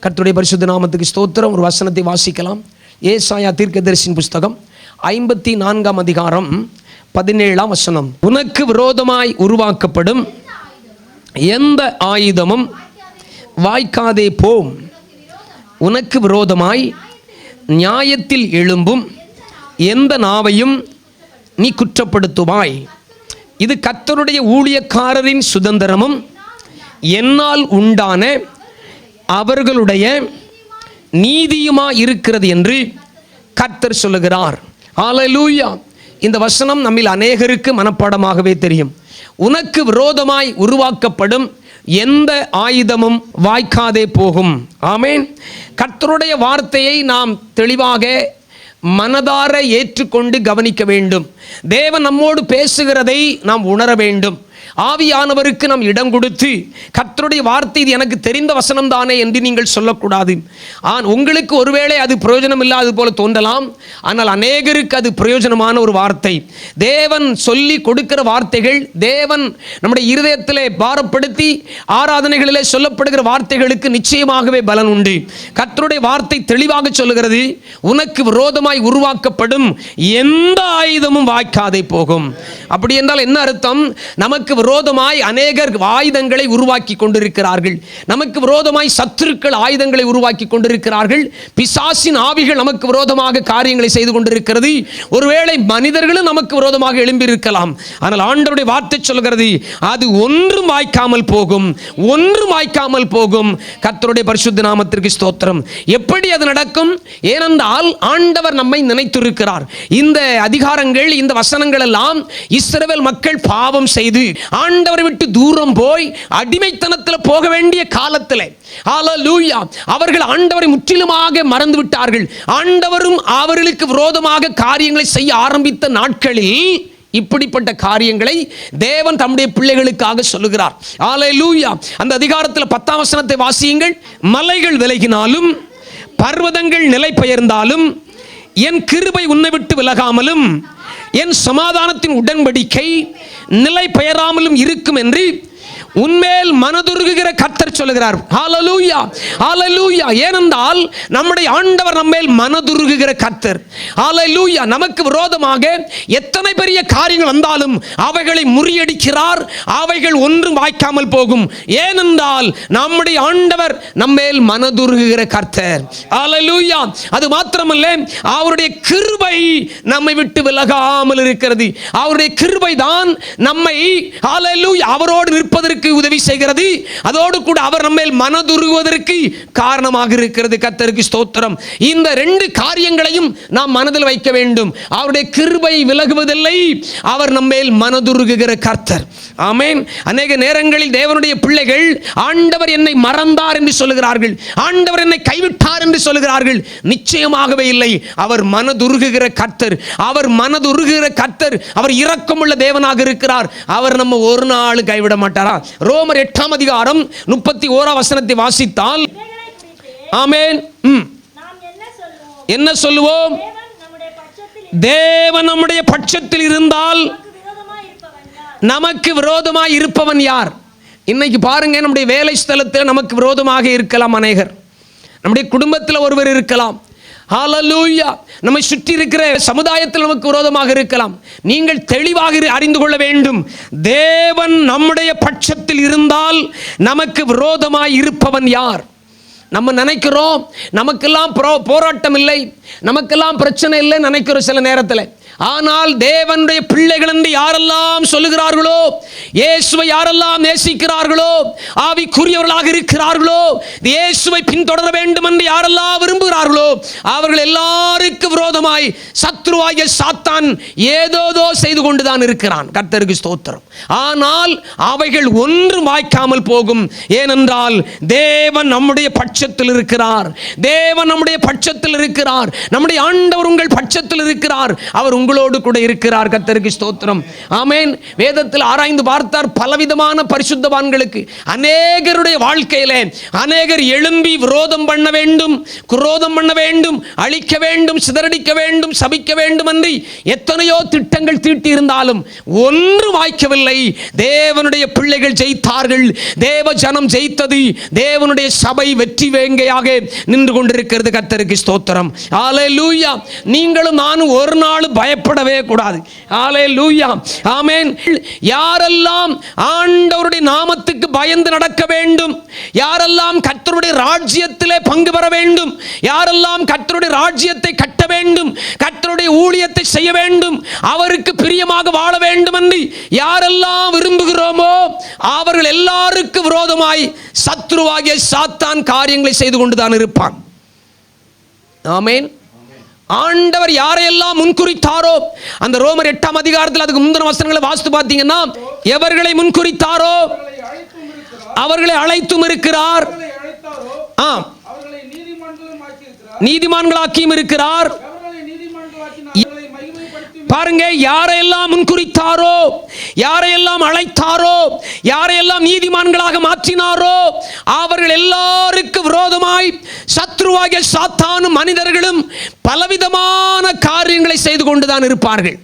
கர்த்தருடைய பரிசுத்த நாமத்துக்கு ஸ்தோத்திரம். ஒரு வசனத்தை வாசிக்கலாம். ஏசாயா தீர்க்கதரிசியின் புஸ்தகம் 54ஆம் அதிகாரம் 17ஆம் வசனம். உனக்கு விரோதமாய் உருவாக்கப்படும் எந்த ஆயுதமும் வாய்க்காதே போம். உனக்கு விரோதமாய் நியாயத்தில் எழும்பும் எந்த நாவையும் நீ குற்றப்படுத்துவாய். இது கர்த்தருடைய ஊழியக்காரரின் சுதந்திரமும் என்னால் உண்டான அவர்களுடைய நீதியுமாய் இருக்கிறது என்று கர்த்தர் சொல்லுகிறார். ஹல்லேலூயா. இந்த வசனம் நம்மில் அநேகருக்கு மனப்பாடமாகவே தெரியும். உனக்கு விரோதமாய் உருவாக்கப்படும் எந்த ஆயுதமும் வாய்க்காதே போகும். ஆமென். கர்த்தருடைய வார்த்தையை நாம் தெளிவாக மனதார ஏற்றுக்கொண்டு கவனிக்க வேண்டும். தேவன் நம்மோடு பேசுகிறதை நாம் உணர வேண்டும். ஆவியானவருக்கு நாம் இடம் கொடுத்து கர்த்தருடைய வார்த்தை இது எனக்கு தெரிந்த வசனம் தானே என்று நீங்கள் சொல்லக்கூடாது. உங்களுக்கு ஒருவேளை அது பிரயோஜனம் இல்லாதது போல தோன்றலாம். ஆனால் அநேகருக்கு அது பிரயோஜனமான ஒரு வார்த்தை. தேவன் சொல்லி கொடுக்கிற வார்த்தைகள், தேவன் நம்முடைய இருதயத்திலே பாரப்படுத்தி ஆராதனைகளிலே சொல்லப்படுகிற வார்த்தைகளுக்கு நிச்சயமாகவே பலன் உண்டு. கர்த்தருடைய வார்த்தை தெளிவாக சொல்லுகிறது, உனக்கு விரோதமாய் உருவாக்கப்படும் எந்த ஆயுதமும் வாய்க்காதே போகும். அப்படி என்றால் என்ன அர்த்தம்? நமக்கு விரோதமாய் அநேகர் ஆயுதங்களை உருவாக்கி கொண்டிருக்கிறார்கள். நமக்கு விரோதமாய் சத்துருக்கள் ஆயுதங்களை உருவாக்கி கொண்டிருக்கிறார்கள். பிசாசின் ஆவிகள் நமக்கு விரோதமாக காரியங்களை செய்து கொண்டிருக்கிறது. ஒருவேளை மனிதர்களும் நமக்கு விரோதமாக எழும்பியிருக்கலாம். ஆனால் ஆண்டவருடைய வார்த்தை சொல்கிறது, அது ஒன்றும் வாய்க்காமல் போகும், ஒன்றும் வாய்க்காமல் போகும். கர்த்தருடைய பரிசுத்த நாமத்திற்கு ஸ்தோத்திரம். எப்படி அது நடக்கும்? ஏனென்றால் ஆண்டவர் நம்மை நினைத்திருக்கிறார். இந்த அதிகாரங்கள், இந்த வசனங்கள் எல்லாம் இஸ்ரவேல் மக்கள் பாவம் செய்து ஆண்டவரை விட்டு தூரம் போய் அடிமைத்தனத்தில் போக வேண்டிய காலத்தில், ஹல்லேலூயா, அவர்கள் ஆண்டவரை முற்றிலுமாக மறந்து விட்டார்கள். ஆண்டவரும் அவர்களுக்கு விரோதமாக காரியங்களை செய்ய ஆரம்பித்த நாட்களில் இப்படிப்பட்ட காரியங்களை தேவன் தம்முடைய பிள்ளைகளுக்காக சொல்லுகிறார். ஹல்லேலூயா. அந்த அதிகாரத்தில் 10ஆம் வசனத்தை வாசியுங்கள். மலைகள் விலகினாலும் பர்வதங்கள் நிலை பெயர்ந்தாலும் என் கிருபை உன்னை விட்டு விலகாமலும் என் சமாதானத்தின் உடன்படிக்கை நிலை பெயராமலும் இருக்கும் என்று உன்மேல் மனதுருகுகிற கர்த்தர் சொல்லுகிறார். ஹல்லேலூயா, ஹல்லேலூயா. ஏனென்றால் நம்முடைய ஆண்டவர் நம்மேல் மனதுருகுகிற கர்த்தர். ஹல்லேலூயா. நமக்கு விரோதமாக எத்தனை பெரிய காரியங்கள் வந்தாலும் அவைகளை முறியடிக்கிறார். அவைகள் ஒன்றும் வாய்க்காமல் போகும். ஏனென்றால் நம்முடைய ஆண்டவர் நம்மேல் மனதுருகுகிற கர்த்தர். ஹல்லேலூயா. அது மாத்திரமல்ல, அவருடைய கிருபை நம்மை விட்டு விலகாமல் இருக்கிறது. அவருடைய கிருபை தான் நம்மை, ஹல்லேலூயா, அவரோடு நிற்பதற்கு உதவி செய்கிறது. அதோடு கூட அவர் நம்மேல் மனதுருகுவதற்கு காரணமாக இருக்கிறது. கர்த்தருக்கு ஸ்தோத்திரம். இந்த ரெண்டு காரியங்களையும் நாம் மனதில் வைக்க வேண்டும். அவருடைய கிருபை விலகுவதில்லை, அவர் நம்மேல் மனதுருகுகிற கர்த்தர். ஆமென். அநேக நேரங்களில் தேவனுடைய பிள்ளைகள் ஆண்டவர் என்னை மறந்தார் என்று சொல்லுகிறார்கள், ஆண்டவர் என்னை கைவிட்டார் என்று சொல்லுகிறார்கள். நிச்சயமாகவே இல்லை. அவர் மனதுருகுகிற கர்த்தர். அவர் மனதுருகுகிற கர்த்தர். அவர் இரக்கமுள்ள தேவனாக இருக்கிறார். அவர் நம்ம ஒரு நாள் கைவிட மாட்டாரா? ரோமர் 8ஆம் அதிகாரம் 31ஆம் வசனத்தை வாசித்தால், ஆமென், என்ன சொல்லுவோம்? தேவன் நம்முடைய பட்சத்தில் இருந்தால் நமக்கு விரோதமாய் இருப்பவன் யார்? இன்னைக்கு பாருங்க, நம்முடைய வேலை ஸ்தலத்தில் நமக்கு விரோதமாக இருக்கலாம் அநேகர். நம்முடைய குடும்பத்தில் ஒருவர் இருக்கலாம். ஹல்லேலூயா. நம்மை சுற்றி இருக்கிற சமுதாயத்தில் நமக்கு விரோதமாக இருக்கலாம். நீங்கள் தெளிவாக அறிந்து கொள்ள வேண்டும், தேவன் நம்முடைய பட்சத்தில் இருந்தால் நமக்கு விரோதமாய் இருப்பவன் யார்? நம்ம நினைக்கிறோம் நமக்கெல்லாம் போராட்டம் இல்லை, நமக்கெல்லாம் பிரச்சனை இல்லை நினைக்கிறோம் சில நேரத்தில். ஆனால் தேவனுடைய பிள்ளைகள் என்று யாரெல்லாம் சொல்லுகிறார்களோ, இயேசுவை யாரெல்லாம் நேசிக்கிறார்களோ, ஆவிக்குரியவர்களாக இருக்கிறார்களோ, இயேசுவை பின்தொடர வேண்டும் என்று யாரெல்லாம் விரும்புகிறார்களோ, அவர்கள் எல்லாருக்கும் விரோதமாய் சத்ருவாகிய சாத்தான் ஏதோதோ செய்து கொண்டுதான் இருக்கிறான். கர்த்தருக்கு ஸ்தோத்திரம். ஆனால் அவைகள் ஒன்றும் வாய்க்காமல் போகும். ஏனென்றால் தேவன் நம்முடைய பட்சத்தில் இருக்கிறார். தேவன் நம்முடைய பட்சத்தில் இருக்கிறார். நம்முடைய ஆண்டவர் உங்கள் பட்சத்தில் இருக்கிறார். அவர் உங்களோடு கூட இருக்கிறார். கர்த்தருக்கு ஸ்தோத்திரம். ஆமென். வேதத்தில் ஆராய்ந்து பார்த்தார், பலவிதமான பரிசுத்தவான்களுக்கு அநேகருடைய வாழ்க்கையிலே அநேகர் எழும்பி விரோதம் பண்ண வேண்டும், குரோதம் பண்ண வேண்டும், அழிக்க வேண்டும், சிதறடிக்க வேண்டும், சபிக்க வேண்டும் என்று எத்தனையோ திட்டங்கள் தீட்டி இருந்தாலும் ஒன்று வாய்க்கவில்லை. தேவனுடைய பிள்ளைகள் ஜெயித்தார்கள். தேவ ஜனம் ஜெயித்தது. தேவனுடைய சபை வெற்றி வேங்கையாக நின்று கொண்டிருக்கிறது. கர்த்தருக்கு ஸ்தோத்திரம். ஹல்லேலூயா. நீங்களும் நானும் ஒரு நாள் பயப்படவே கூடாது. ஹல்லேலூயா. ஆமென். யாரெல்லாம் ஆண்டவருடைய நாமத்துக்கு பயந்து நடக்க வேண்டும், யாரெல்லாம் கர்த்தருடைய ராஜ்யத்திலே பங்கு பெற வேண்டும், யாரெல்லாம் கர்த்தருடைய ராஜ்யத்தை கட்ட வேண்டும், கர்த்தருடைய ஊழியத்தை செய்ய வேண்டும், அவருக்கு பிரியமாக வாழ வேண்டும் என்று யாரெல்லாம் விரும்புகிறோமோ அவர்கள் எல்லாருக்கும் விரோதமாய் சத்ருவாகிய சாத்தான் காரியங்களை செய்து கொண்டுதான் இருப்பான். ஆமென். ஆண்டவர் யாரையெல்லாம் முன்குறித்தாரோ, அந்த ரோமர் 8ஆம் அதிகாரத்தில் அதுக்கு முந்தின வசனங்களை வாசித்து பார்த்தீங்கன்னா, எவர்களை முன்குறித்தாரோ அவர்களை அழைத்தும் இருக்கிறார், நீதிமான்களாக்கியும் இருக்கிறார். பாருங்க, யாரையெல்லாம் முன்குறித்தாரோ, யாரையெல்லாம் அழைத்தாரோ, யாரையெல்லாம் நீதிமான்களாக மாற்றினாரோ அவர்கள் எல்லாருக்கும் விரோதமாய் சத்ருவாகிய சாத்தானும் மனிதர்களும் பலவிதமான காரியங்களை செய்து கொண்டுதான் இருப்பார்கள்.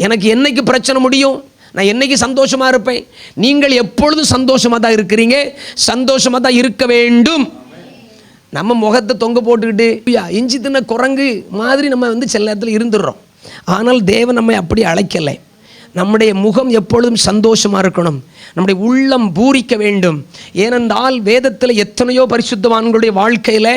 எனக்கு என்னைக்கு பிரச்சனை முடியும், நான் என்னைக்கு சந்தோஷமா இருப்பேன்? நீங்கள் எப்பொழுதும் சந்தோஷமா தான் இருக்கிறீங்க, சந்தோஷமா தான் இருக்க வேண்டும். நம்ம முகத்தை தொங்க போட்டுக்கிட்டு இஞ்சி தின்ன குரங்கு மாதிரி நம்ம சில நேரத்தில் இருந்துடுறோம். ஆனால் தேவன் நம்மை அப்படி அழைக்கலை. நம்முடைய முகம் எப்பொழுதும் சந்தோஷமாக இருக்கணும், நம்முடைய உள்ளம் பூரிக்க வேண்டும். ஏனென்றால் வேதத்தில் எத்தனையோ பரிசுத்தவான்களுடைய வாழ்க்கையில்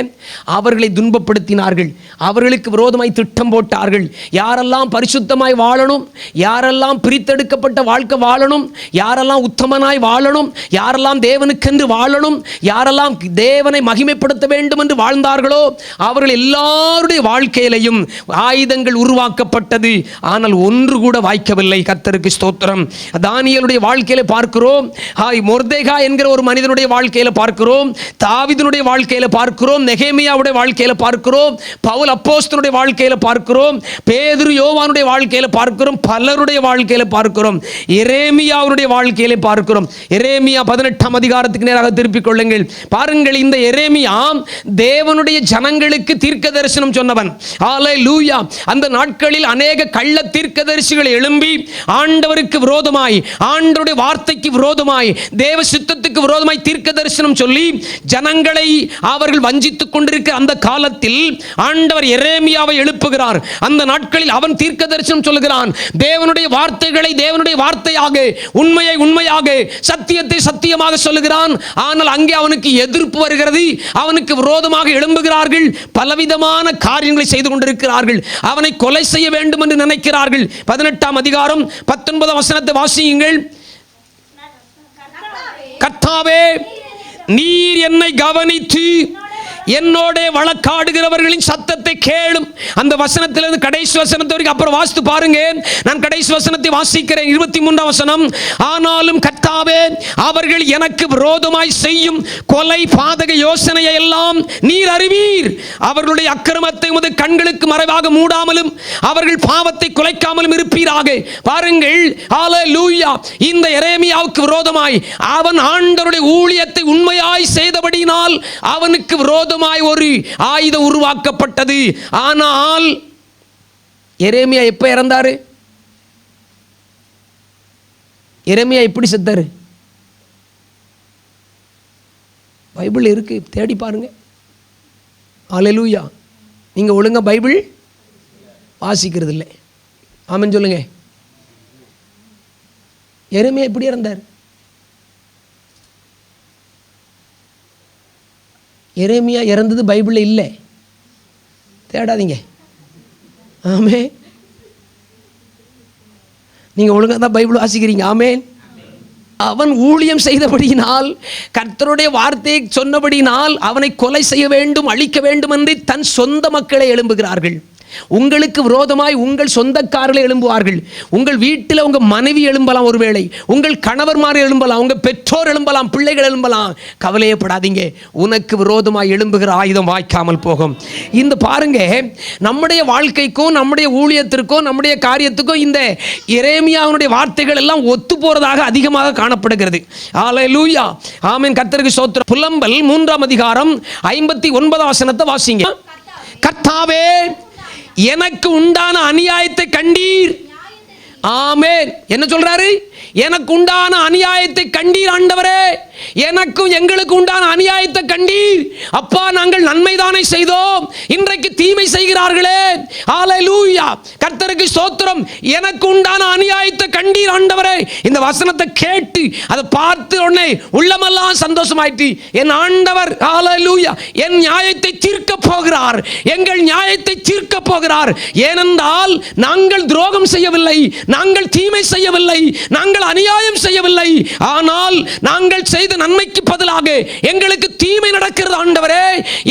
அவர்களை துன்பப்படுத்தினார்கள், அவர்களுக்கு விரோதமாய் திட்டம் போட்டார்கள். யாரெல்லாம் பரிசுத்தமாய் வாழணும், யாரெல்லாம் பிரித்தெடுக்கப்பட்ட வாழ்க்கை வாழணும், யாரெல்லாம் உத்தமனாய் வாழணும், யாரெல்லாம் தேவனுக்கென்று வாழணும், யாரெல்லாம் தேவனை மகிமைப்படுத்த வேண்டும் என்று வாழ்ந்தார்களோ அவர்கள் எல்லாருடைய வாழ்க்கையிலையும் ஆயுதங்கள் உருவாக்கப்பட்டது. ஆனால் ஒன்று கூட வாய்க்கவில்லை. கர்த்தருக்கு ஸ்தோத்திரம். தானியேலுடைய வாழ்க்கையில பார்க்கிறோம், மொர்தெகாய் என்கிற ஒரு மனிதனுடைய வாழ்க்கையில பார்க்கிறோம், தாவீதுனுடைய வாழ்க்கையில பார்க்கிறோம், நெகேமியாவுடைய வாழ்க்கையில பார்க்கிறோம், பவுல் அப்போஸ்தலனுடைய வாழ்க்கையில பார்க்கிறோம், பேதுரு யோவானுடைய வாழ்க்கையில பார்க்கிறோம், பலருடைய வாழ்க்கையில பார்க்கிறோம், எரேமியாவுடைய வாழ்க்கையில பார்க்கிறோம். எரேமியா 18ஆம் அதிகாரத்துக்கு நேராக திருப்பிக் கொள்ளுங்கள். பாருங்கள், இந்த எரேமியா தேவனுடைய ஜனங்களுக்கு தீர்க்க தரிசனம் சொன்னவன். ஹல்லேலூயா. அந்த நாட்களில் அநேக கள்ள தீர்க்கதரிசிகள் எழும்பி ஆண்டவருக்கு விரோதமாய், ஆண்டவருடைய வார்த்தைக்கு விரோதமாய், தேவ சித்தத்துக்கு விரோதமாய் தீர்க்க தரிசனம் சொல்லி ஜனங்களை அவர்கள் வஞ்சித்துக் கொண்டிருக்கிற அந்த காலத்தில் ஆண்டவர் எரேமியாவை எழுப்புகிறார். அந்த நாட்களில் அவன் தீர்க்க தரிசனம் சொல்லுகிறான். தேவனுடைய வார்த்தைகளை தேவனுடைய வார்த்தையாக, உண்மையை உண்மையாக, சத்தியத்தை சத்தியமாக சொல்லுகிறான். ஆனால் அங்கே அவனுக்கு எதிர்ப்பு வருகிறது, அவனுக்கு விரோதமாக எழும்புகிறார்கள், பலவிதமான காரியங்களை செய்து கொண்டிருக்கிறார்கள், அவனை கொலை செய்ய வேண்டும் என்று நினைக்கிறார்கள். 18ஆம் அதிகாரம் 19ஆம் வசனத்தை வாசியுங்கள். கர்த்தாவே, நீர் என்னை கவனித்து என்னோட வழக்காடுகிறவர்களின் சத்தத்தை கேளும். அந்த வசனத்திலிருந்து கடைசி வசனத்தை வரைக்கும் அப்புறம் வாசித்து பாருங்க. நான் கடைசி வசனத்தை வாசிக்கிறேன். 23ஆம் வசனம். ஆனாலும் கர்த்தாவே, அவர்கள் எனக்கு விரோதமாய் செய்யும் கொலை பாதக யோசனையை எல்லாம் நீர் அறிவீர். அவர்களுடைய அக்கிரமத்தை உமது கண்களுக்கு மறைவாக மூடாமலும் அவர்கள் பாவத்தை குலைக்காமலும் இருப்பீராக. பாருங்கள், ஹல்லேலூயா. இந்த எரேமியாவுக்கு விரோதமாய் அவன் ஆண்டவருடைய ஊழியத்தை உண்மையாய் செய்தபடியினால் அவனுக்கு விரோதமாய் ஒரு ஆயுதம் உருவாக்கப்பட்டது. ஆனால் எரேமியா எப்ப இறந்தாரு? எரேமியா எப்படி செத்தாரு? பைபிள் இருக்கு, தேடி பாருங்க. ஹல்லேலூயா. நீங்க ஒழுங்கா பைபிள் வாசிக்கிறது இல்லை. ஆமென் சொல்லுங்க. எரேமியா எப்படி இறந்தார்? எரேமியா இறந்தது பைபிளில் இல்லை, தேடாதீங்க. ஆமே, நீங்கள் ஒழுங்காக தான் பைபிள் வாசிக்கிறீங்க. ஆமேன். அவன் ஊழியம் செய்தபடியினால், கர்த்தருடைய வார்த்தையை சொன்னபடியினால் அவனை கொலை செய்ய வேண்டும், அழிக்க வேண்டும் என்று தன் சொந்த மக்களை எழும்புகிறார்கள். உங்களுக்கு விரோதமாய் உங்கள் சொந்தக்காரர்கள் எழும்புவார்கள். உங்கள் வீட்டில் உங்கள் மனைவி எழும்பலாம், ஒருவேளை உங்கள் கணவர்மார் எழும்பலாம், உங்கள் பெற்றோர் எழும்பலாம், பிள்ளைகள் எழும்பலாம். கவலையப்படாதீங்க, உனக்கு விரோதமாய் எழும்புகிற ஆயுதம் வாய்க்காமல் போகும். இந்த பாருங்க, நம்முடைய வாழ்க்கைக்கும் நம்முடைய ஊழியத்திற்கும் நம்முடைய காரியத்துக்கும் இந்த எரேமியாவினுடைய வார்த்தைகள் எல்லாம் ஒத்து போறதாக அதிகமாக காணப்படுகிறது. ஹல்லேலூயா, ஆமென். கர்த்தருக்கு ஸ்தோத்திரம். புலம்பல் 3ஆம் அதிகாரம் 59ஆம் வசனத்தை வாசிங்க. கர்த்தாவே, எனக்கு உண்டான அநியாயத்தை கண்டீர். ஆமென். என்ன சொல்றாரு? எனக்கு உண்டான அநியாயத்தை கண்டீர் ஆண்டவரே, எனக்கும் எங்களுக்கு உண்டான அநியாயத்தை கண்டீர். அப்பா, நாங்கள் நன்மைதானே செய்தோம், இன்றைக்கு தீமை செய்கிறார்களே. ஹல்லேலூயா, கர்த்தருக்கு ஸ்தோத்திரம். எனக்கு உண்டான அநியாயத்தை கண்டீர் ஆண்டவரே. இந்த வசனத்தை கேட்டு அதை பார்த்து உடனே உள்ளமெல்லாம் சந்தோஷமாயிட்டு, என் ஆண்டவர் ஹல்லேலூயா என் நியாயத்தை தீர்க்க போகிறார், எங்கள் நியாயத்தை தீர்க்க போகிறார். ஏனென்றால் நாங்கள் துரோகம் செய்யவில்லை, நாங்கள் தீமை செய்யவில்லை, நாங்கள் அநியாயம் செய்யவில்லை. ஆனால் நாங்கள் செய்த நன்மைக்கு பதிலாக எங்களுக்கு தீமை நடக்கிறது ஆண்டவரே.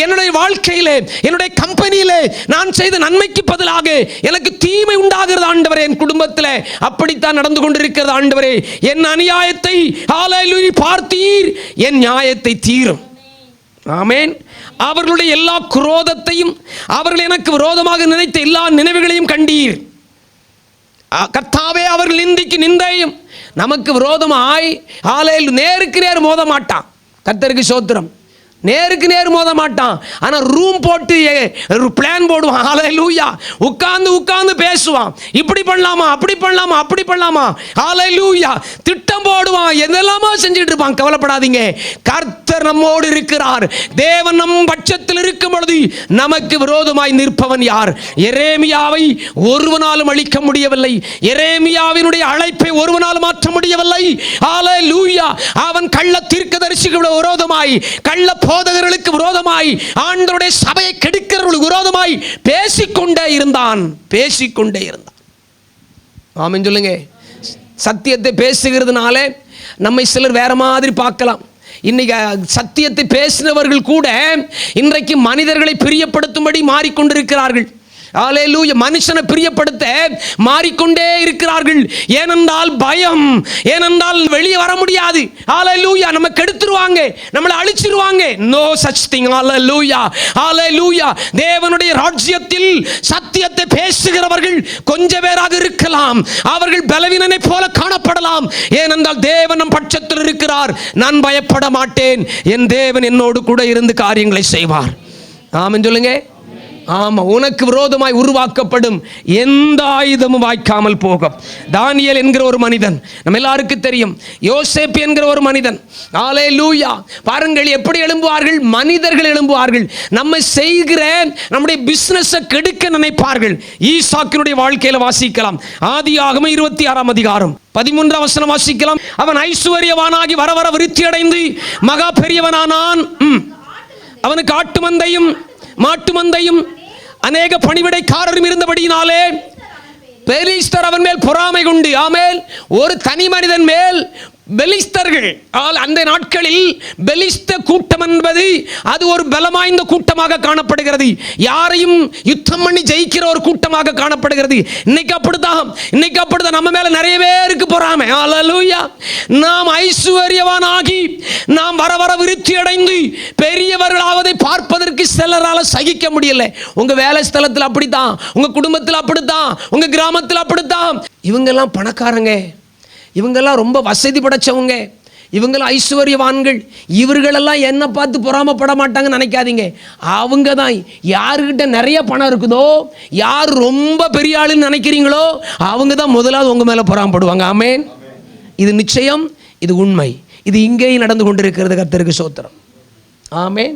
என்னுடைய வாழ்க்கையிலே, என்னுடைய கம்பெனியிலே நான் செய்த நன்மைக்கு பதிலாக எனக்கு தீமை உண்டாகிறது ஆண்டவரே. என் குடும்பத்தில் அப்படித்தான் நடந்து கொண்டிருக்கிறது ஆண்டவரே. என் அநியாயத்தை ஹல்லேலூயா பார்த்தீர், என் நியாயத்தை தீரும். ஆமென். அவர்களுடைய எல்லா குரோதத்தையும், அவர்கள் எனக்கு விரோதமாக நினைத்த எல்லா நினைவுகளையும் கண்டீர். கர்த்தாவே, அவர்கள் நிந்திக்கு நிந்தையும் நமக்கு விரோதமாய் நேருக்கு நேர் மோத மாட்டான். கர்த்தருக்கு ஸ்தோத்திரம். நேருக்கு நேர் மோத மாட்டான், ஆனா ரூம் போட்டு பிளான் போடுவான். ஹல்லேலூயா, உட்கார்ந்து பேசுவான். இப்படி பண்ணலாமா, அப்படி பண்ணலாமா, அப்படி பண்ணலாமா. ஹல்லேலூயா, திட்டம் போடுவான், எதெல்லாமா செஞ்சுட்டு இருப்பான். கவலைப்படாதீங்க, கர்த்தர் நம்மோடு இருக்கிறார். தேவன் நம் பட்சத்தில் இருக்கும் பொழுது நமக்கு விரோதமாய் நிற்பவன் யார்? எரேமியாவை ஒருவனாலும் அழிக்க முடியவில்லை. எரேமியாவினுடைய அழைப்பை ஒருவனாலும் மாற்ற முடியவில்லை. ஹல்லேலூயா, அவன் கள்ள தீர்க்கதரிசிகளுக்கு விரோதமாய், கள்ள போதகர்களுக்கு விரோதமாய், ஆண்டவருடைய சபையை கெடுக்கிறவர்களுக்கு விரோதமாய் பேசிக்கொண்டே இருந்தான். ஆமென் சொல்லுங்க. சத்தியத்தை பேசுகிறதுனால நம்மை சிலர் வேற மாதிரி பார்க்கலாம். இன்னைக்கு சத்தியத்தை பேசினவர்கள் கூட இன்றைக்கு மனிதர்களை பிரியப்படுத்தும்படி மாறிக்கொண்டிருக்கிறார்கள். ஹல்லேலூயா, மனுஷனை பிரியப்படுத்த மாறிக்கொண்டே இருக்கிறார்கள். ஏனென்றால் பயம், ஏனென்றால் வெளியே வர முடியாது. ஹல்லேலூயா, நம்ம கெடுத்துருவாங்க, நம்மளை அழிச்சிருவாங்க. No such thing. Hallelujah, hallelujah. தேவனுடைய ராஜ்யத்தில் சத்தியத்தை பேசுகிறவர்கள் கொஞ்ச பேராக இருக்கலாம், அவர்கள் பலவீனனை போல காணப்படலாம். ஏனென்றால் தேவன் நம் பட்சத்தில் இருக்கிறார். நான் பயப்பட மாட்டேன், என் தேவன் என்னோடு கூட இருந்து காரியங்களை செய்வார். ஆமென் சொல்லுங்க. ஆமா, உனக்கு விரோதமாய் உருவாக்கப்படும் எந்த ஆயுதமும் வாய்க்காமல் போகும். தானியேல் என்கிற ஒரு மனிதன், நம்ம எல்லாருக்கும் தெரியும். யோசேப்பு என்கிற ஒரு மனிதன், ஹல்லேலூயா, பாருங்கள் எப்படி எழும்புவார்கள். மனிதர்கள் எழும்புவார்கள், நம்ம செய்கிற நம்முடைய பிசினஸை கெடுக்க நினைப்பார்கள். ஈசாக்கினுடைய வாழ்க்கையில வாசிக்கலாம். ஆதியாகமம் 26ஆம் அதிகாரம் 13ஆம் வசனம் வாசிக்கலாம். அவன் ஐசுவரியவானாகி வர வர விருத்தி அடைந்து மகா பெரியவனானான். அவனுக்கு ஆட்டு மந்தையும் மாட்டு மந்தையும் அநேக பணிவிடைக்காரரும் இருந்தபடியினாலே பெலிஸ்தர் அவன் மேல் பொறாமை கொண்டு. ஆமென். ஒரு தனி மனிதன் மேல் பெலிஸ்தர்கள், அந்த நாட்களில் பெலிஸ்த கூட்டம் என்பது அது ஒரு பலமாய்ந்த கூட்டமாக காணப்படுகிறது. யாரையும் யுத்தம் பண்ணி ஜெயிக்கிற ஒரு கூட்டமாக காணப்படுகிறது. இன்னைக்கு அப்படித்தான் நம்ம மேல நிறைய பேருக்கு பொறாமை. ஹல்லேலூயா, நாம் ஐசுவரியவானாகி நாம் வர வர விருத்தி அடைந்து பெரியவர்களாவதை பார்ப்பதற்கு சிலரால சகிக்க முடியல. உங்க வேலை ஸ்தலத்தில் அப்படித்தான், உங்க குடும்பத்தில் அப்படித்தான், உங்க கிராமத்தில் அப்படித்தான். இவங்கெல்லாம் பணக்காரங்க, இவங்கெல்லாம் ரொம்ப வசதி படைச்சவங்க, இவங்கெல்லாம் ஐஸ்வர்யவான்கள், இவர்களெல்லாம் என்ன பார்த்து பொறாமப்பட மாட்டாங்கன்னு நினைக்காதீங்க. அவங்க தான் யாருக்கிட்ட நிறைய பணம் இருக்குதோ, யார் ரொம்ப பெரிய ஆளுன்னு நினைக்கிறீங்களோ அவங்க தான் முதலாவது உங்க மேலே பொறாமப்படுவாங்க. ஆமென். இது நிச்சயம், இது உண்மை. இது இங்கேயும் நடந்து கொண்டிருக்கிறது. கர்த்தருக்கு ஸ்தோத்திரம். ஆமென்.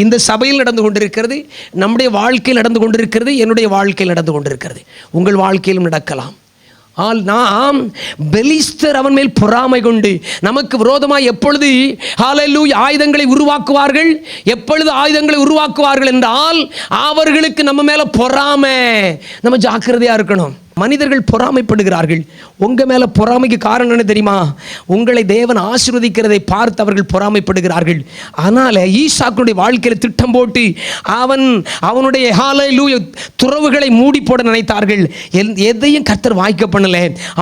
இந்த சபையில் நடந்து கொண்டிருக்கிறது, நம்முடைய வாழ்க்கையில் நடந்து கொண்டிருக்கிறது, என்னுடைய வாழ்க்கையில் நடந்து கொண்டிருக்கிறது, உங்கள் வாழ்க்கையிலும் நடக்கலாம். நாம் பெலிஸ்தர் அவன் மேல் பொறாமை கொண்டு நமக்கு விரோதமாய் எப்பொழுது ஹல்லேலூயா ஆயுதங்களை உருவாக்குவார்கள், எப்பொழுது ஆயுதங்களை உருவாக்குவார்கள் என்றால் அவர்களுக்கு நம்ம மேல பொறாமை. நம்ம ஜாக்கிரதையா இருக்கணும். மனிதர்கள் பொறாமைப்படுகிறார்கள். உங்கள் மேலே பொறாமைக்கு காரணம் என்ன தெரியுமா? உங்களை தேவன் ஆசீர்வதிக்கிறதை பார்த்து அவர்கள் பொறாமைப்படுகிறார்கள். அதனால் ஈசாக்குடைய வாழ்க்கையில் திட்டம் போட்டு அவனுடைய ஹல்லேலூயா துறவுகளை மூடி போட நினைத்தார்கள். எதையும் கர்த்தர் வாய்க்க பண்ணல.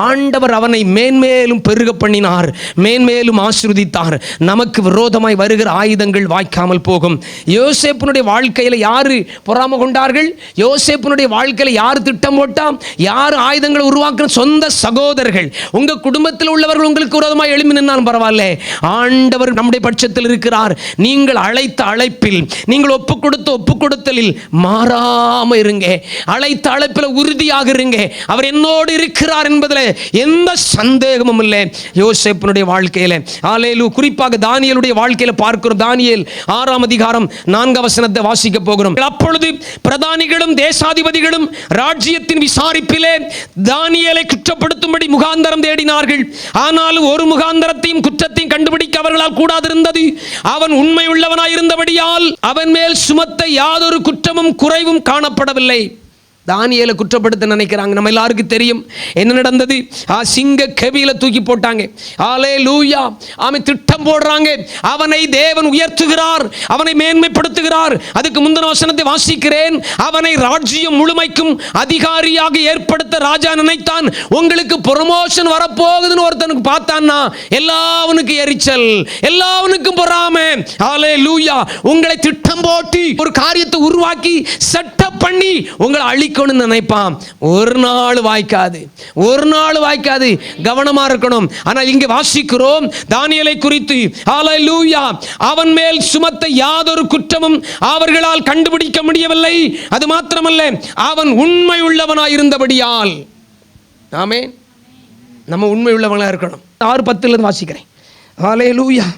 ஆண்டவர் அவனை மேன்மேலும் பெருக பண்ணினார், மேன்மேலும் ஆசீர்வதித்தார். நமக்கு விரோதமாய் வருகிற ஆயுதங்கள் வாய்க்காமல் போகும். யோசேப்பினுடைய வாழ்க்கையில் யாரு பொறாமை கொண்டார்கள்? யோசேப்பினுடைய வாழ்க்கையில் யார் திட்டம் போட்டா, யார் ஆயுதங்களை உருவாக்குற? சொந்த சகோதரர்கள். உங்க குடும்பத்தில் உள்ளவர்கள் உங்களுக்கு விரோதமாக எழுப்பி நின்னாலும் பரவாயில்ல, ஆண்டவர் நம்முடைய பட்சத்தில் இருக்கிறார். நீங்கள் அழைத்த அழைப்பில், நீங்கள் ஒப்பு கொடுத்தலில் மாறாம இருங்க. அழைத்த அழைப்பில் உறுதியாக இருங்க. அவர் என்னோடு இருக்கிறார் என்பதில் எந்த சந்தேகமும் இல்லை. யோசேப்பினுடைய வாழ்க்கையில் ஹல்லேலூயா, குறிப்பாக தானியேலுடைய வாழ்க்கையில் பார்க்கிறோம். தானியேல் 6ஆம் அதிகாரம் 4ஆம் வசனத்தை வாசிக்க போகிறோம். அப்பொழுது பிரதானிகளும் தேசாதிபதிகளும் ராஜ்யத்தின் விசாரிப்பிலே தானியேலை குற்றப்படுத்தும்படி முகாந்தரம் தேடினார்கள். ஆனாலும் ஒரு முகாந்தரத்தையும் குற்றத்தையும் கண்டுபிடிக்க அவர்களால் கூடாதிருந்தது. அவன் உண்மை உள்ளவனாய் இருந்தபடியால் அவன் மேல் சுமத்த யாதொரு குற்றமும் குறைவும் காணப்படவில்லை. தானியேலை குற்றப்படுத்த நினைக்கிறாங்க. நம்ம எல்லாருக்கும் தெரியும் என்ன நடந்தது. சிங்க கெபியில தூக்கி போட்டாங்க. ஹல்லேலூயா. அவன் திட்டம் போடுறாங்க. அவனை தேவன் உயர்த்துகிறார், அவனை மேன்மைப்படுத்துகிறார். அதுக்கு முந்தின வசனத்தை வாசிக்கிறேன். அவனை ராஜ்யம் முழுமைக்கும் அதிகாரியாக ஏற்படுத்த ராஜா நினைத்தான். உங்களுக்கு ப்ரமோஷன் வரப்போகுதுன்னு ஒருத்தனுக்கு பார்த்தான்னா எல்லாவனுக்கு எரிச்சல், எல்லாவனுக்கும் பொறாமை. ஹல்லேலூயா. உங்களை திட்டம் போட்டு ஒரு காரியத்தை உருவாக்கி செட்டப் பண்ணி உங்களை அழி நினைப்பான். ஒரு நாள் வாய்க்காது, ஒரு நாள் வாய்க்காது. கவனமா இருக்கணும். ஆனால் இங்கே வாசிக்கிறோம் தானியேலை குறித்து. ஹல்லேலூயா. அவன் மேல் சுமத்த யாதொரு குற்றமும் அவர்களால் கண்டுபிடிக்க முடியவில்லை. அது மாத்திரமல்ல, அவன் உண்மை உள்ளவனாய் இருந்தபடியால். ஆமென். நம்ம உண்மை உள்ளவங்களா இருக்கணும். 6:10 வாசிக்கிறேன். ஹல்லேலூயா.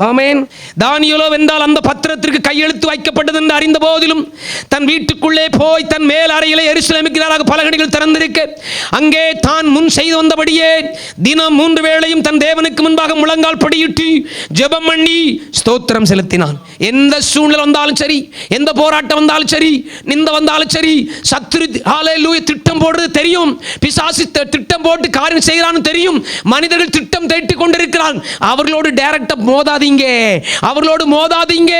ஆமென். தானியேலோ வென்றால் அந்த பத்திரத்திற்கு கையெழுத்து வைக்கப்பட்டது என்று அறிந்த போதிலும் தன் வீட்டுக்குள்ளே போய் தன் மேல் அறையிலே எருசலேமுக்கு நேராக பலகணிகள் திறந்திருக்க அங்கே தான் முன் செய்து வந்தபடியே தினம் 3 வேளையும் தன் தேவனுக்கு முன்பாக முழங்கால் படியிட்டு ஜெபம் பண்ணி ஸ்தோத்திரம் செலுத்தினான். எந்த சூழ்நிலை வந்தாலும் சரி, எந்த போராட்டம் வந்தாலும் சரி, நிந்த வந்தாலும் சரி, சத்துரு ஹல்லேலூயா திட்டம் போடுறது தெரியும். பிசாசு திட்டம் போட்டு காரியம் செய்யறான்னு தெரியும். மனிதர்கள் திட்டம் தீட்டி கொண்டிருக்கிறான். அவர்களோடு டைரக்டா மோதாதீங்க, அவர்களோடு மோதாதீங்க.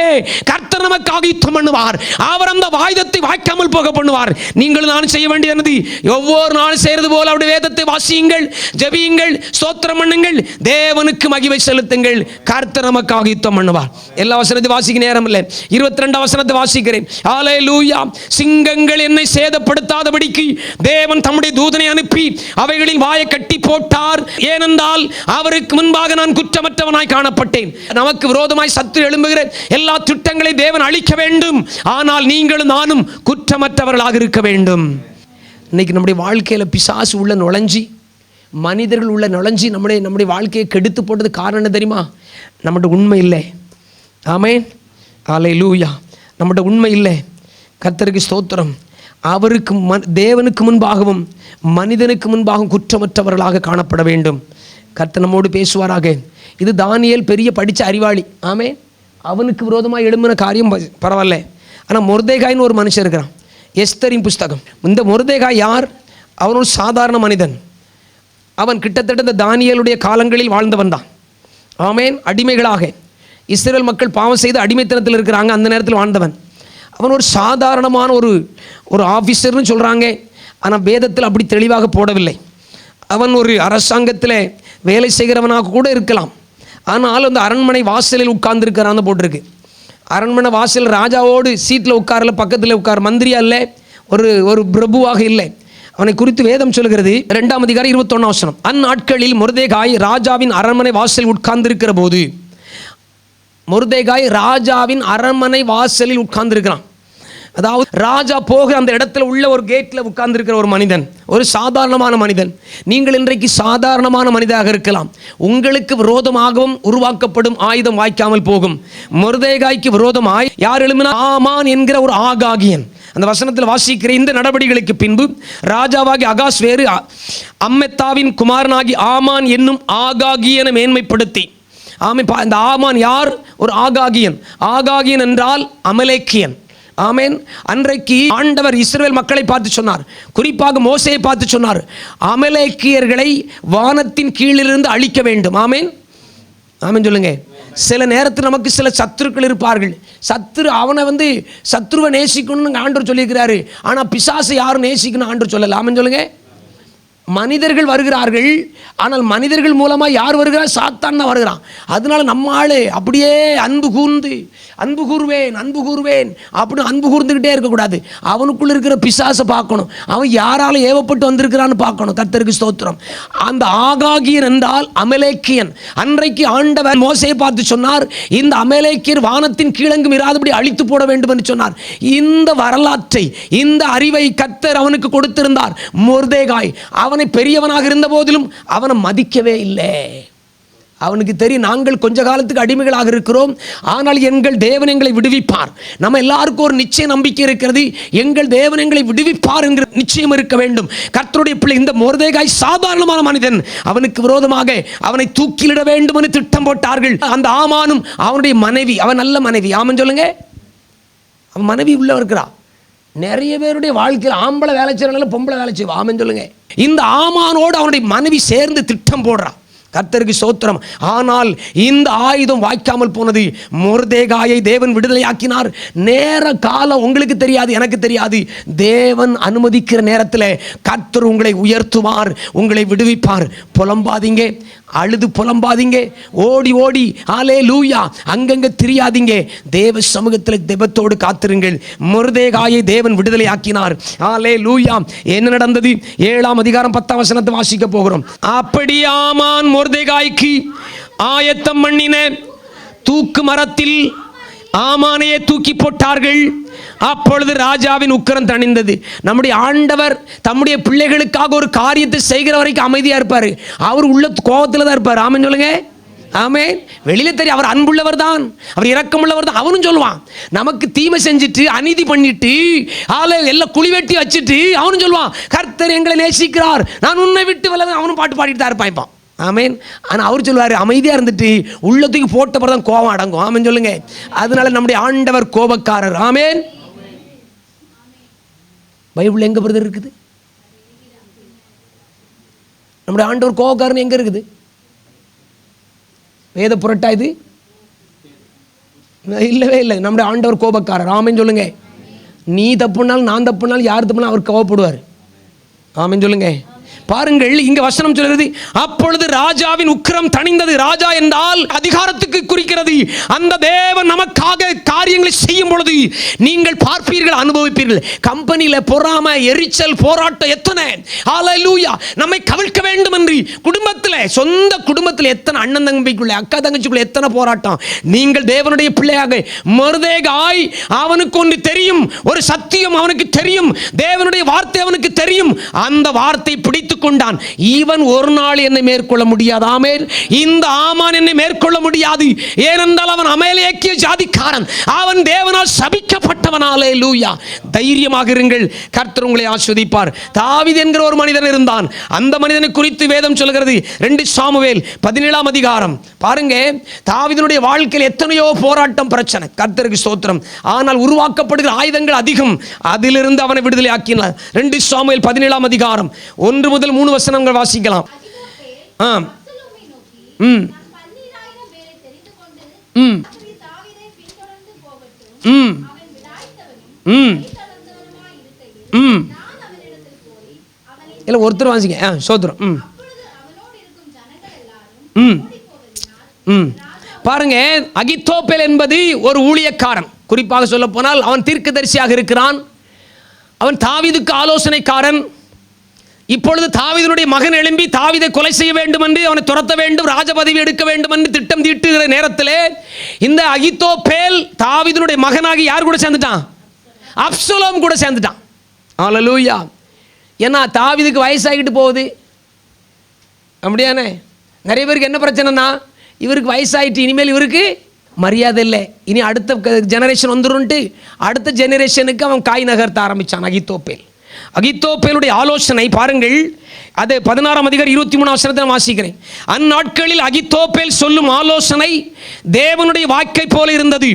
கர்த்தர் நமக்காக யுத்தம் பண்ணுவார். அவர் அந்த ஆயுதத்தை வாய்க்காமல் போக பண்ணுவார். நீங்கள் நான் செய்ய வேண்டியது ஒவ்வொரு நாள் செய்யறது போல அவருடைய வேதத்தை வாசியுங்கள், ஜெபியுங்கள், ஸ்தோத்திரம் பண்ணுங்கள், தேவனுக்கு மகிமை செலுத்துங்கள். கர்த்தர் நமக்காக யுத்தம் பண்ணுவார். எல்லா வசனத்தை வாசிக்க நேரம் இல்லை. 22 வசனத்தை வாசிக்கிறேன். ஹல்லேலூயா. சிங்கங்கள் என்னை சேதப்படுத்தாதபடிக்கு தேவன் தம்முடைய தூதனை அனுப்பி அவைகளின் வாயை கட்டி போட்டார். ஏனென்றால் அவருக்கு முன்பாக நான் குற்றமற்றவனாய் காணப்பட்டேன். நமக்கு விரோதமாய் சத்துரு எழும்புகிற எல்லா திட்டங்களை தேவன் அழிக்க வேண்டும். ஆனால் நீங்களும் நானும் குற்றமற்றவர்களாக இருக்க வேண்டும். இன்னைக்கு நம்முடைய வாழ்க்கையில பிசாசு உள்ள நுழைஞ்சி, மனிதர்கள் உள்ள நுழைஞ்சி நம்முடைய வாழ்க்கையை கெடுத்து போட்டது காரணம் தெரியுமா? நம்முடைய உண்மை இல்லை. ஆமென். ஹல்லேலூயா. நம்முடைய உண்மை இல்லை. கர்த்தருக்கு ஸ்தோத்திரம். அவருக்கு தேவனுக்கு முன்பாகவும் மனிதனுக்கு முன்பாகவும் குற்றமற்றவர்களாக காணப்பட வேண்டும். கர்த்தர் நம்மோடு பேசுவாராக. இது தானியேல் பெரிய படித்த அறிவாளி. ஆமென். அவனுக்கு விரோதமாக எழும்பின காரியம் பரவாயில்ல. ஆனால் மொர்தெகாய்னு ஒரு மனுஷன் இருக்கிறான். எஸ்தரின் புஸ்தகம். இந்த மொர்தெகாய் யார்? அவன் ஒரு சாதாரண மனிதன். அவன் கிட்டத்தட்ட இந்த தானியேலுடைய காலங்களில் வாழ்ந்தவன் தான். ஆமென். அடிமைகளாக இஸ்ரேல் மக்கள் பாவம் செய்து அடிமைத்தனத்தில் இருக்கிறாங்க. அந்த நேரத்தில் வாழ்ந்தவன். அவன் ஒரு சாதாரணமான ஒரு ஆஃபீஸர்னு சொல்கிறாங்க. ஆனால் வேதத்தில் அப்படி தெளிவாக போடவில்லை. அவன் ஒரு அரசாங்கத்தில் வேலை செய்கிறவனாக கூட இருக்கலாம். ஆனால் அந்த அரண்மனை வாசலில் உட்கார்ந்துருக்கிறான்னு போட்டிருக்கு. அரண்மனை வாசல் ராஜாவோடு சீட்டில் உட்காரல, பக்கத்தில் உட்கார், மந்திரியா இல்லை, ஒரு பிரபுவாக இல்லை. அவனை குறித்து வேதம் சொல்கிறது. 2ஆம் அதிகாரம் 21ஆம் வசனம். அந்நாட்களில் மொர்தெகாய் ராஜாவின் அரண்மனை வாசலில் உட்கார்ந்திருக்கிற போது, மொர்தெகாய் ராஜாவின் அரண்மனை வாசலில் உட்கார்ந்திருக்கிறான். அதாவது ராஜா போகிற அந்த இடத்துல உள்ள ஒரு கேட்டில் உட்கார்ந்திருக்கிற ஒரு மனிதன், ஒரு சாதாரணமான மனிதன். நீங்கள் இன்றைக்கு சாதாரணமான மனிதராக இருக்கலாம். உங்களுக்கு விரோதமாகவும் உருவாக்கப்படும் ஆயுதம் வாய்க்காமல் போகும். மொர்தெகாய்க்கு விரோதமாய் யார் எழும்பினா? ஆமான் என்கிற ஒரு ஆகாகியன். அந்த வசனத்தில் வாசிக்கிற இந்த நடவடிக்கைகளுக்கு பின்பு ராஜாவாகி அகாஸ்வேரு அம்மெத்தாவின் குமாரனாகி ஆமான் என்னும் ஆகாகியனை மேன்மைப்படுத்தி, இந்த ஆமான் யார்? ஒரு ஆகாகியன். ஆகாகியன் என்றால் அமலேக்கியன். ஆமென். அன்றைக்கு ஆண்டவர் இஸ்ரவேல் மக்களை பார்த்து சொன்னார், குறிப்பாக மோசேயை பார்த்து சொன்னார், அமலேக்கியர்களை வானத்தின் கீழிருந்து அழிக்க வேண்டும். ஆமென், ஆமென் சொல்லுங்க. சில நேரத்தில் நமக்கு சில சத்துருக்கள் இருப்பார்கள். சத்துருவை நேசிக்கணும்னு ஆண்டவர் சொல்லியிருக்கிறாரு. ஆனால் பிசாசை யாரும் நேசிக்கணும் ஆண்டவர் சொல்லல. ஆமென் சொல்லுங்க. மனிதர்கள் வருகிறார்கள், ஆனால் மனிதர்கள் மூலமாக யார் வருகிறார்? சாத்தான் தான் வருகிறான். அதனால நம்ம ஆளு அப்படியே அன்பு கூறுவேன் அப்படின்னு அன்பு கூர்ந்துக்கிட்டே இருக்கக்கூடாது. அவனுக்குள்ள இருக்கிற பிசாசை பார்க்கணும். அவன் யாரால ஏவப்பட்டு வந்திருக்கிறான்னு பார்க்கணும். கர்த்தருக்கு ஸ்தோத்திரம். அந்த ஆகாகியன் என்றால் அமலேக்கியன். அன்றைக்கு ஆண்டவர் மோசேயை பார்த்து சொன்னார், இந்த அமலேக்கியர் வானத்தின் கீழங்கும் இராதபடி அழித்து போட வேண்டும் என்று சொன்னார். இந்த வரலாற்றை, இந்த அறிவை கர்த்தர் அவனுக்கு கொடுத்திருந்தார். மொர்தெகாய் அவனை பெரியவனாக இருந்த போதிலும் அவனை மதிக்கவே இல்லை. அவனுக்கு தெரியும், நாங்கள் கொஞ்ச காலத்துக்கு அடிமைகளாக இருக்கிறோம், ஆனால் எங்கள் தேவன் எங்களை விடுவிப்பார். நம்ம எல்லாருக்கும் ஒரு நிச்சய நம்பிக்கை இருக்கிறது, எங்கள் தேவன் எங்களை விடுவிப்பார் என்கிற நிச்சயம் இருக்க வேண்டும். கர்த்தருடைய பிள்ளை இந்த மொர்தெகாய் சாதாரணமான மனிதன். அவனுக்கு விரோதமாக அவனை தூக்கிலிட வேண்டும் என்று திட்டம் போட்டார்கள். அந்த ஆமானும் அவனுடைய மனைவி, அவன் நல்ல மனைவி. ஆமன் சொல்லுங்க. அவன் மனைவி உள்ள இருக்கிறான். நிறைய பேருடைய வாழ்க்கையில் ஆம்பளை வேலை செய்யறனால பொம்பளை வேலை செய்வான். ஆமன் சொல்லுங்க. இந்த ஆமானோடு அவனுடைய மனைவி சேர்ந்து திட்டம் போடுறான். கர்த்தருக்கு ஸ்தோத்திரம். ஆனால் இந்த ஆயுதம் வாய்க்காமல் போனது. மொர்தெகாயை தேவன் விடுதலையாக்கினார். நேர காலம் உங்களுக்கு தெரியாது, எனக்கு தெரியாது. தேவன் அனுமதிக்கிற நேரத்தில் கர்த்தர் உங்களை உயர்த்துவார், உங்களை விடுவிப்பார். புலம்பாதீங்க, அழுது புலம்பாதீங்க, ஓடி ஓடி ஹல்லேலூயா அங்கங்க திரியாதீங்க. தேவ சமூகத்தில் தெபத்தோடு காத்திருங்கள். மொர்தெகாயை தேவன் விடுதலையாக்கினார். ஹல்லேலூயா. என்ன நடந்தது? 7ஆம் அதிகாரம் 10ஆம் வசனத்தை வாசிக்க போகிறோம். அப்படியே ஆமான் மொர்தெகாய்க்கு ஆயத்தம் பண்ணின தூக்கு மரத்தில் ஆமானையே தூக்கி போட்டார்கள். அப்பொழுது ராஜாவின் உக்கிரம் தணிந்தது. நம்முடைய ஆண்டவர் தம்முடைய பிள்ளைகளுக்காக ஒரு காரியத்தை செய்கிற வரைக்கும் அமைதியா இருப்பாரு. அவர் உள்ள கோபத்தில் தான் இருப்பார். ஆமென் சொல்லுங்க. ஆமென். வெளியில தெரியும் அவர் அன்புள்ளவர் தான், அவர் இரக்கமுள்ளவர் தான். அவனும் சொல்லுவான், நமக்கு தீமை செஞ்சுட்டு அநீதி பண்ணிட்டு எல்லாம் குழி வெட்டி வச்சுட்டு அவனும் சொல்லுவான், கர்த்தர் எங்களை நேசிக்கிறார், நான் உன்னை விட்டு விலக. அவனும் பாட்டு பாடிட்டு தான் இருப்பான். ஆமென். ஆனால் அவர் சொல்லுவார், அமைதியாக இருந்துட்டு உள்ளத்துக்கு போட்ட பிறகு தான் கோபம் அடங்கும். ஆமென் சொல்லுங்க. அதனால நம்முடைய ஆண்டவர் கோபக்காரர். ஆமென். பைபிள் எங்க பிரதர் இருக்குது? நம்முடைய ஆண்டவர் கோபக்காரன் எங்க இருக்குது? வேத புரட்டா இது? இல்லவே இல்லை. நம்முடைய ஆண்டவர் கோபக்காரர். ஆமென் சொல்லுங்க. நீ தப்புனாலும் நான் தப்புனாலும் யார் தப்புனாலும் அவர் கோபப்படுவார். ஆமென் சொல்லுங்க. பாருங்கள், இங்க வசனம் சொல்கிறது, அப்பொழுது ராஜாவின் உக்கிரம் தணிந்தது. ராஜா என்றால் அதிகாரத்துக்கு குறிக்கிறது. அந்த தேவன் நமக்காக காரியங்களை செய்யும் பொழுது நீங்கள் பார்ப்பீர்கள், அனுபவிப்பீர்கள். கம்பெனியில் பொறாமை, எரிச்சல், போராட்டம் எத்தனை! ஹல்லேலூயா. நம்மை கவிழ்க்க வேண்டும் என்று குடும்பத்தில், சொந்த குடும்பத்தில் எத்தனை அண்ணன் தம்பிக்குள்ள, அக்கா தங்கச்சிக்குள்ள எத்தனை போராட்டம். நீங்கள் தேவனுடைய பிள்ளையாக மொர்தெகாய் அவனுக்கு ஒன்று தெரியும், ஒரு சத்தியம் அவனுக்கு தெரியும், தேவனுடைய வார்த்தை அவனுக்கு தெரியும். அந்த வார்த்தை பிடித்து கொண்டான். இவன் ஒரு நாள் என்னை மேற்கொள்ள முடியாது. ஆமென். இந்த ஆமான் என்னை மேற்கொள்ள முடியாது. ஏனென்றால் அவன் அமலேக்கிய ஜாதிக்காரன், அவன் தேவனால் சபிக்கப்பட்டவன். ஹல்லேலூயா. தைரியமாக இருங்கள், கர்த்தர் உங்களை ஆசீர்வதிப்பார். தாவீது என்கிற ஒரு மனிதன் இருந்தான். அந்த மனிதனை குறித்து வேதம் சொல்கிறது. 2 சாமுவேல் 17ஆம் அதிகாரம். பாருங்க, தாவீதுடைய வாழ்க்கையில் எத்தனையோ போராட்டம், பிரச்சனை. கர்த்தருக்கு ஸ்தோத்திரம். ஆனால் உருவாக்கப்படுகிற ஆயுதங்கள் அதிகம். அதிலிருந்து அவனை விடுதலை ஆக்கினார். 2 சாமுவேல் 17ஆம் அதிகாரம் 1 முதல் 3 வசனங்கள் வாசிக்கலாம். இல்ல ஒருத்தர் வாசிங்க. சோத்ரம். பாருங்க, அகித்தோப்பேல் என்பது ஒரு ஊழியக்காரன். குறிப்பாக சொல்ல போனால் அவன் தீர்க்கதரிசியாக இருக்கிறான். அவன் தாவீதுக்கு ஆலோசனைக்காரன். இப்பொழுது தாவீதுடைய மகன் எழும்பி தாவீதை கொலை செய்ய வேண்டும் என்று, அவனை துரத்த வேண்டும், ராஜபதவி எடுக்க வேண்டும் என்று திட்டம் தீட்டுகிற நேரத்தில் இந்த அகித்தோப்பேல் தாவீதுடைய மகனாகி யார் கூட சேர்ந்துட்டான்? அப்சலோம் கூட சேர்ந்துட்டான். ஹல்லேலூயா. ஏன்னா தாவீதுக்கு வயசாகிட்டு போகுது. அப்படியானே? நிறைய பேருக்கு என்ன பிரச்சனைனா, இவருக்கு வயசாகிட்டு, இனிமேல் இவருக்கு மரியாதை இல்லை, இனி அடுத்த ஜெனரேஷன் வந்துருன்ட்டு அடுத்த ஜெனரேஷனுக்கு அவன் காய் நகர்த்த ஆரம்பித்தான் அகித்தோப்பேல். அகித்தோப்பேலுடைய ஆலோசனை பாருங்கள், அது 16ஆம் அதிகாரம் 23ஆம் வசனத்தை வாசிக்கிறேன். அந்நாட்களில் அகித்தோப்பேல் சொல்லும் ஆலோசனை தேவனுடைய வாக்கை போல இருந்தது.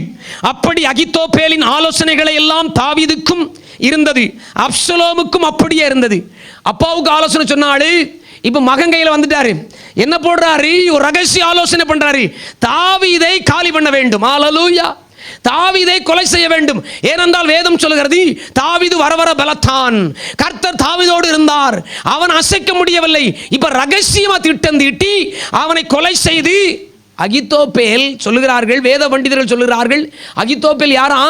அப்படி அகித்தோப்பேலின் ஆலோசனைகளை எல்லாம் தாவீதுக்கும் இருந்தது, அப்சலோமுக்கும் அப்படியே இருந்தது. அப்பாவுக்கு ஆலோசனை சொன்னாரு, இப்ப மகன் கையில் வந்துட்டாரு. என்ன போடுறாரு? ஒரு ரகசிய ஆலோசனை பண்றாரு. தாவீதை காலி பண்ண வேண்டும். ஹல்லேலூயா. தாவீதை கொலை செய்ய வேண்டும். ஏனென்றால் வேதம் சொல்கிறது, தாவீது வர வர பலத்தான், கர்த்தர் தாவீதோடு இருந்தார், அவன் அசைக்க முடியவில்லை. இப்ப ரகசியமா திட்டம் தீட்டி அவனை கொலை செய்து, அகித்தோப்பேல் சொல்லுகிறார்கள், வேத பண்டிதர்கள் சொல்லுகிறார்கள், அகித்தோப்பேல் யாரா?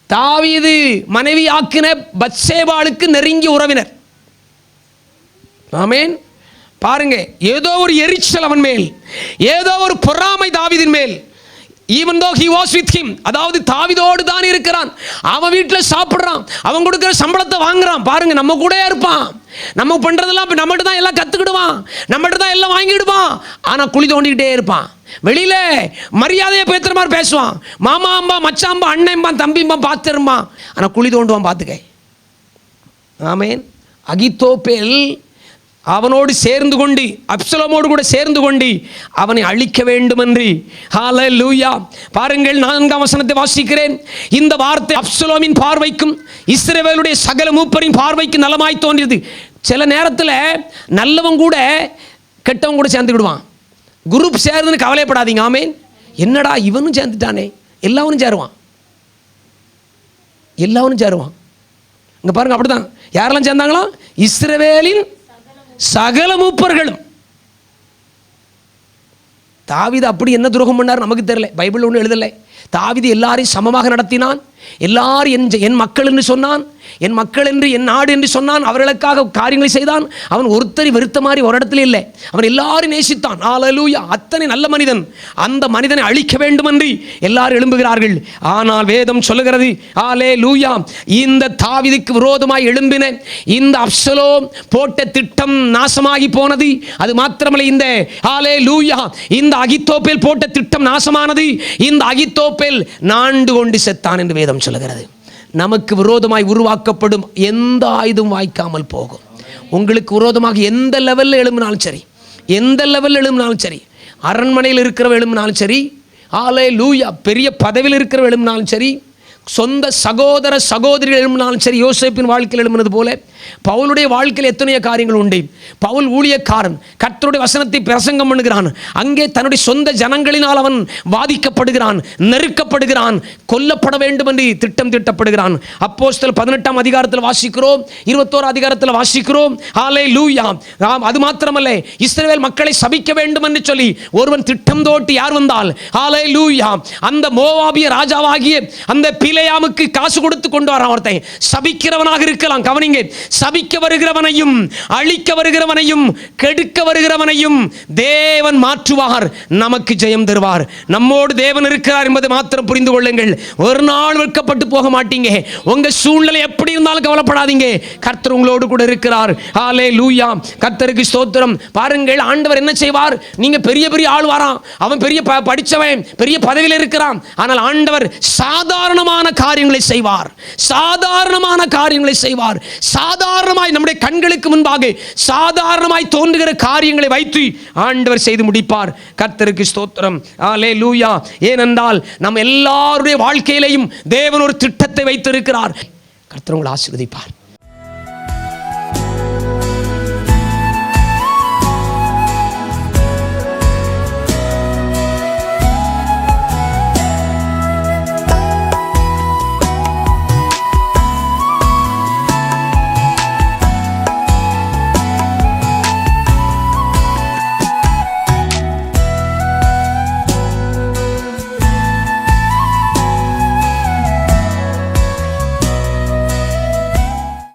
தாவீது மனைவி ஆக்கின பத்சேபாளுக்கு நெருங்கிய உறவினர். ஆமென். பாருங்க, ஏதோ ஒரு எரிச்சல் அவன் மேல், ஏதோ ஒரு பொறாமை தாவீதின் மேல். even though he was with him, அதாவது தாவீதோடு தான் இருக்கிறான், அவன் வீட்டில் சாப்பிட்றான், அவன் கொடுக்குற சம்பளத்தை வாங்குறான். பாருங்க, நம்ம கூட இருப்பான், நம்ம பண்றதெல்லாம் நம்மகிட்ட தான் எல்லாம் கத்துக்கிடுவான், நம்மகிட்ட தான் எல்லாம் வாங்கிடுவான். ஆனா குழி தோண்டிக்கிட்டே இருப்பான். வெளியில மரியாதையை பேத்துற மாதிரி பேசுவான், மாமா அம்பா, மச்சாம்பா, அண்ணன்பா, தம்பிம்பா, பார்த்துருமா. ஆனா குழி தோண்டுவான். பார்த்துக்க. ஆமென். அகித்தோப்பேல் அவனோடு சேர்ந்து கொண்டு, அப்சலோமோடு கூட சேர்ந்து கொண்டு அவனை அழிக்க வேண்டும் என்று. ஹல்லேலூயா. பாருங்கள், 4ஆம் வசனத்தை வாசிக்கிறேன். இந்த வார்த்தை அப்சலோமின் பார்வைக்கும் இஸ்ரவேலுடைய சகல மூப்பரின் பார்வைக்கு நலமாய் தோன்றியது. சில நேரத்தில் நல்லவன் கூட கெட்டவன் கூட சேர்ந்துக்கிடுவான். குரூப் சேருதுன்னு கவலைப்படாதீங்க. ஆமென். என்னடா இவனும் சேர்ந்துட்டானே, எல்லாவனும் சேருவான், எல்லாவனும் சேருவான். இங்க பாருங்க, அப்படிதான். யாரெல்லாம் சேர்ந்தாங்களா? இஸ்ரவேலின் சகல மூப்பர்களும். தாவீது அப்படி என்ன துரோகம் பண்ணார் நமக்கு தெரியல, பைபிள் ஒன்றும் எழுதலை. தாவீது எல்லாரையும் சமமாக நடத்தினான். எல்லாரும் என் மக்கள் என்று சொன்னான், என் மக்கள் என்று, என் நாடு என்று சொன்னான். அவர்களுக்காக காரியங்களை செய்தான். அவன் ஒருத்தரை வெறுத்த மாதிரி ஒரு இடத்துல இல்லை, அவன் எல்லாரும் நேசித்தான். ஹல்லேலூயா. அத்தனை நல்ல மனிதன். அந்த மனிதனை அழிக்க வேண்டும் என்று எல்லாரும் எழும்புகிறார்கள். ஆனால் வேதம் சொல்லுகிறது, ஹல்லேலூயா, இந்த தாவீதுக்கு விரோதமாய் எழும்பின இந்த அப்சலோம் போட்ட திட்டம் நாசமாகி போனது. அது மாத்திரமல்ல, இந்த ஹல்லேலூயா, இந்த அகித்தோப்பேல் போட்ட திட்டம் நாசமானது. இந்த அகித்தோப்பேல் நாண்டு கொண்டு செத்தான் என்று வேதம் சொல்லுகிறது. நமக்கு விரோதமாய் உருவாக்கப்படும் எந்த ஆயுதம் வாய்க்காமல் போகும். உங்களுக்கு விரோதமாக எந்த லெவலில் எழும்பினாலும் சரி, எந்த லெவலில் எழும்பினாலும் சரி, அரண்மனையில் இருக்கிறவ எழும்பினாலும் சரி, ஹல்லேலூயா, பெரிய பதவியில் இருக்கிறவ எழும்பினாலும் சரி, சொந்த சகோதர சகோதரிகள் எழும்பினாலும் சரி. யோசேப்பின் வாழ்க்கையில் எழும்பினது போல பவுலுடைய வாழ்க்கையில் எத்தனையோ காரியங்கள் உண்டு. பவுல் ஊழியக்காரன், கர்த்தருடைய வசனத்தை பிரசங்கம் பண்ணுகிறான். அங்கே தன்னுடைய சொந்த ஜனங்களினால் அவன் வாதிக்கப்படுகிறான், நெருக்கப்படுகிறான், கொல்லப்பட வேண்டும் என்று திட்டம் தீட்டப்படுகிறான். அப்போஸ்தலர் 18ஆம் அதிகாரத்தில் வாசிக்கிறோம், 21ஆம் அதிகாரத்தில் வாசிக்கிறோம். ஹல்லேலூயா. அது மாத்திரமல்ல, இஸ்ரவேல் மக்களை சபிக்க வேண்டும் என்று சொல்லி ஒருவன் திட்டம் தோட்டி யார் வந்தால், ஹல்லேலூயா, அந்த மோவாபிய ராஜாவாகிய அந்த பிலேயாமுக்கு காசு கொடுத்து கொண்டு வரான். ஒருத்தன் சபிக்கிறவனாக இருக்கலாம். கவனிங்க, சபிக்க வருகிறவனையும் அழிக்க வருகிறவனையும் கெடுக்க வருகிறவனையும் தேவன் மாற்றுவார், நமக்கு ஜெயம் தருவார். நம்மோடு தேவன் இருக்கிறார் என்பதை மாத்திரம் புரிந்து கொள்ளுங்கள். ஒரு நாள் வெட்கப்பட்டு போக மாட்டீங்க. உங்க சூழ்நிலை எப்படி இருந்தாலும் கவலைப்படாதீங்க, கர்த்தர் உங்களோடு கூட இருக்கிறார். ஹல்லேலூயா. கர்த்தருக்கு ஸ்தோத்திரம். பாருங்கள், ஆண்டவர் என்ன செய்வார்? நீங்க பெரிய பெரிய ஆள் வரான், அவன் பெரிய படிச்சவன், பெரிய பதவியில் இருக்கிறான். ஆனால் ஆண்டவர் சாதாரணமான காரியங்களை செய்வார், சாதாரணமான காரியங்களை செய்வார். சாதாரணமாய் நம்முடைய கண்களுக்கு முன்பாக சாதாரணமாய் தோன்றுகிற காரியங்களை வைத்து ஆண்டவர் செய்து முடிப்பார். கர்த்தருக்கு ஸ்தோத்திரம். ஹல்லேலூயா. ஏனென்றால் நம்ம எல்லாருடைய வாழ்க்கையிலையும் தேவன் ஒரு திட்டத்தை வைத்திருக்கிறார். கர்த்தர் உங்களை ஆசீர்வதிப்பார்.